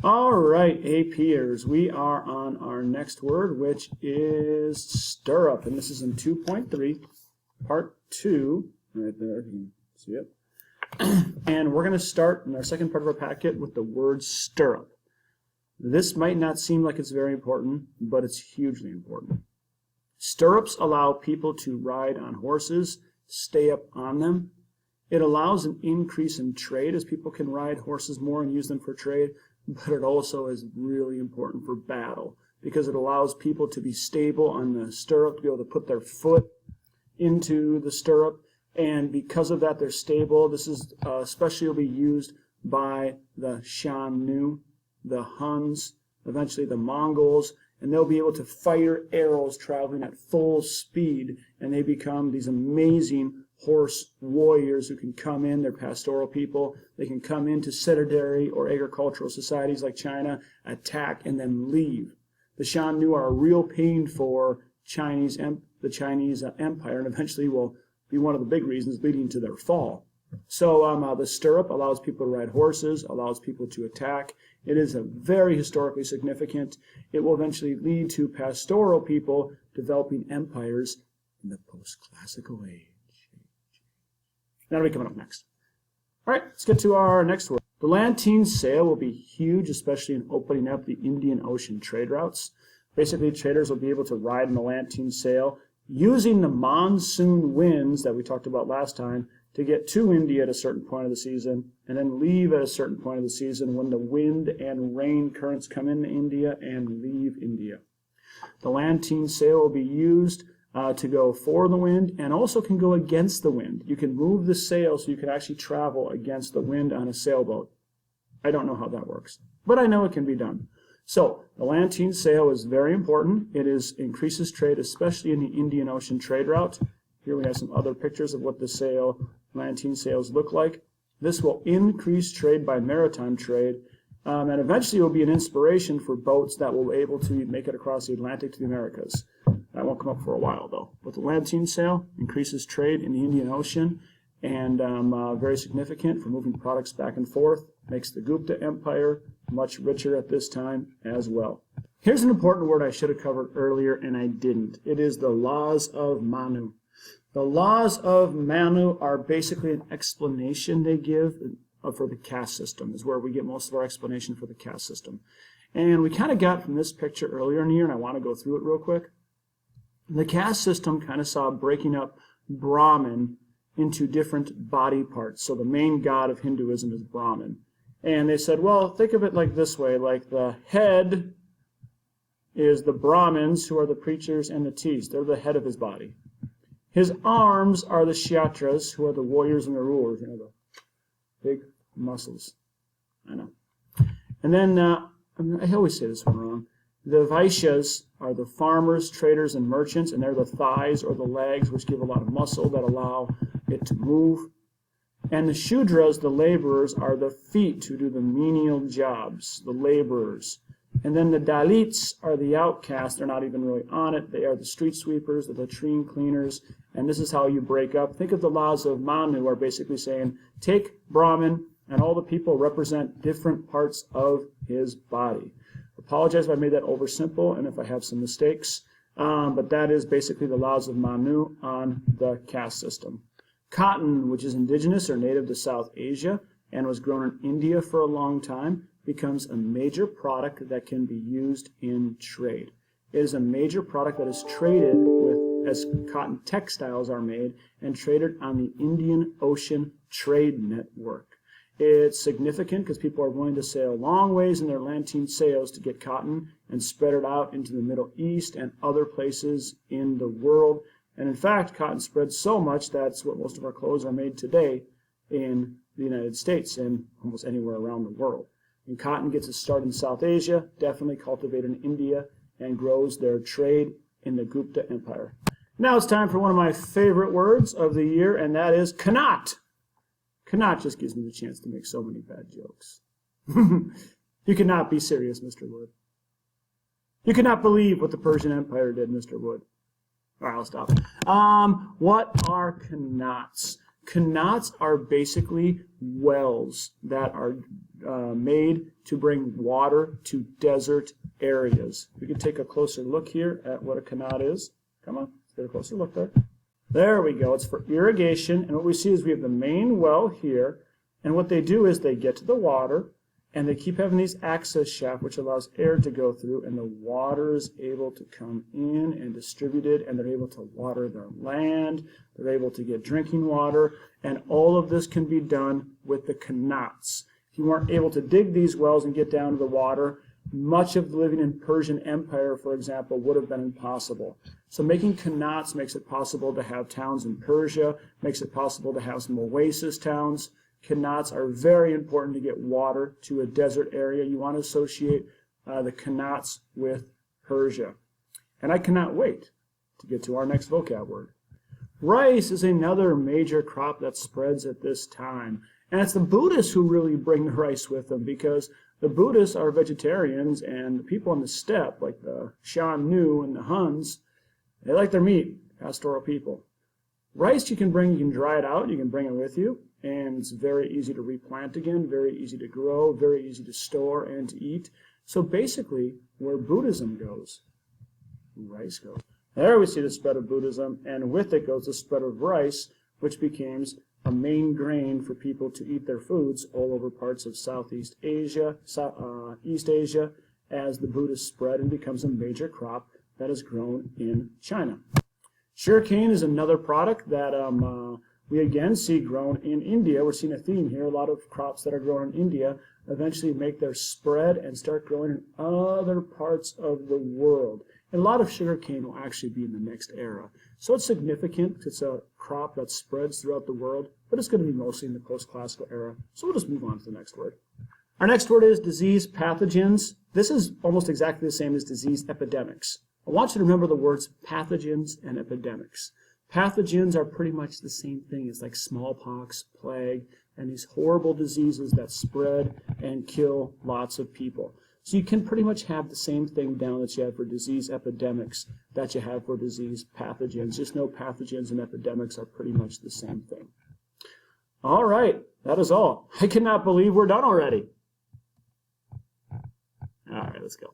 All right, APers, we are on our next word, which is stirrup, and this is in 2.3, part 2, right there, you can see it. And we're going to start in our second part of our packet with the word stirrup. This might not seem like it's very important, but it's hugely important. Stirrups allow people to ride on horses, stay up on them. It allows an increase in trade as people can ride horses more and use them for trade, but it also is really important for battle because it allows people to be stable on the stirrup, to be able to put their foot into the stirrup, and because of that they're stable. This is especially will be used by the Shan Nu, the Huns, eventually the Mongols, and they'll be able to fire arrows traveling at full speed, and they become these amazing horse warriors who can come in. They're pastoral people. They can come into sedentary or agricultural societies like China, attack, and then leave. The Shan Nu are a real pain for the Chinese Empire, and eventually will be one of the big reasons leading to their fall. So the stirrup allows people to ride horses, allows people to attack. It is a very historically significant. It will eventually lead to pastoral people developing empires in the post-classical age. That'll be coming up next. All right, let's get to our next word. The Lantine sail will be huge, especially in opening up the Indian Ocean trade routes. Basically, traders will be able to ride in the Lantine sail using the monsoon winds that we talked about last time to get to India at a certain point of the season and then leave at a certain point of the season when the wind and rain currents come into India and leave India. The Lantine sail will be used to go for the wind and also can go against the wind. You can move the sail so you can actually travel against the wind on a sailboat. I don't know how that works, but I know it can be done. So the Lantine sail is very important. It increases trade, especially in the Indian Ocean trade route. Here we have some other pictures of what the Lantine sails look like. This will increase trade by maritime trade, and eventually will be an inspiration for boats that will be able to make it across the Atlantic to the Americas. That won't come up for a while, though. But the Lantine sail increases trade in the Indian Ocean, and very significant for moving products back and forth. Makes the Gupta Empire much richer at this time as well. Here's an important word I should have covered earlier, and I didn't. It is the laws of Manu. The laws of Manu are basically an explanation they give for the caste system, is where we get most of our explanation for the caste system. And we kind of got from this picture earlier in the year, and I want to go through it real quick. The caste system kind of saw breaking up Brahman into different body parts. So the main god of Hinduism is Brahman. And they said, well, think of it like this way, like the head is the Brahmins, who are the preachers, and the teeth. They're the head of his body. His arms are the Kshatras, who are the warriors and the rulers, the big muscles. I know. And then, I always say this one wrong. The Vaishyas are the farmers, traders, and merchants, and they're the thighs or the legs, which give a lot of muscle that allow it to move. And the Shudras, the laborers, are the feet who do the menial jobs, the laborers. And then the Dalits are the outcasts. They're not even really on it. They are the street sweepers, the latrine cleaners, and this is how you break up. Think of the laws of Manu are basically saying, take Brahman, and all the people represent different parts of his body. Apologize if I made that over simple and if I have some mistakes, but that is basically the laws of Manu on the caste system. Cotton, which is indigenous or native to South Asia and was grown in India for a long time, becomes a major product that can be used in trade. It is a major product that is traded with, as cotton textiles are made, and traded on the Indian Ocean Trade Network. It's significant because people are willing to sail long ways in their Lantine sails to get cotton and spread it out into the Middle East and other places in the world. And in fact, cotton spreads so much that's what most of our clothes are made today in the United States and almost anywhere around the world. And cotton gets its start in South Asia, definitely cultivated in India, and grows their trade in the Gupta Empire. Now it's time for one of my favorite words of the year, and that is cannot. Cannot just gives me the chance to make so many bad jokes. You cannot be serious, Mr. Wood. You cannot believe what the Persian Empire did, Mr. Wood. All right, I'll stop. What are cannots? Qanats are basically wells that are made to bring water to desert areas. We can take a closer look here at what a qanat is. Come on, let's get a closer look there. There we go. It's for irrigation, and what we see is we have the main well here, and what they do is they get to the water, and they keep having these access shafts, which allows air to go through, and the water is able to come in and distributed, and they're able to water their land. They're able to get drinking water, and all of this can be done with the qanats. If you weren't able to dig these wells and get down to the water, much of living in Persian Empire, for example, would have been impossible. So making qanats makes it possible to have towns in Persia, makes it possible to have some oasis towns. Qanats are very important to get water to a desert area. You want to associate the qanats with Persia. And I cannot wait to get to our next vocab word. Rice is another major crop that spreads at this time. And it's the Buddhists who really bring the rice with them, because the Buddhists are vegetarians, and the people on the steppe, like the Shan Nu and the Huns, they like their meat, pastoral people. Rice you can dry it out, you can bring it with you, and it's very easy to replant again, very easy to grow, very easy to store and to eat. So basically, where Buddhism goes, rice goes. There we see the spread of Buddhism, and with it goes the spread of rice, which becomes a main grain for people to eat their foods all over parts of Southeast Asia, East Asia, as the Buddhists spread and becomes a major crop that is grown in China. Sugarcane is another product that we again see grown in India. We're seeing a theme here. A lot of crops that are grown in India eventually make their spread and start growing in other parts of the world. And a lot of sugarcane will actually be in the next era. So it's significant. It's a crop that spreads throughout the world, but it's going to be mostly in the post-classical era. So we'll just move on to the next word. Our next word is disease pathogens. This is almost exactly the same as disease epidemics. I want you to remember the words pathogens and epidemics. Pathogens are pretty much the same thing. It's like smallpox, plague, and these horrible diseases that spread and kill lots of people. So you can pretty much have the same thing down that you have for disease epidemics that you have for disease pathogens. Just know pathogens and epidemics are pretty much the same thing. All right, that is all. I cannot believe we're done already. All right, let's go.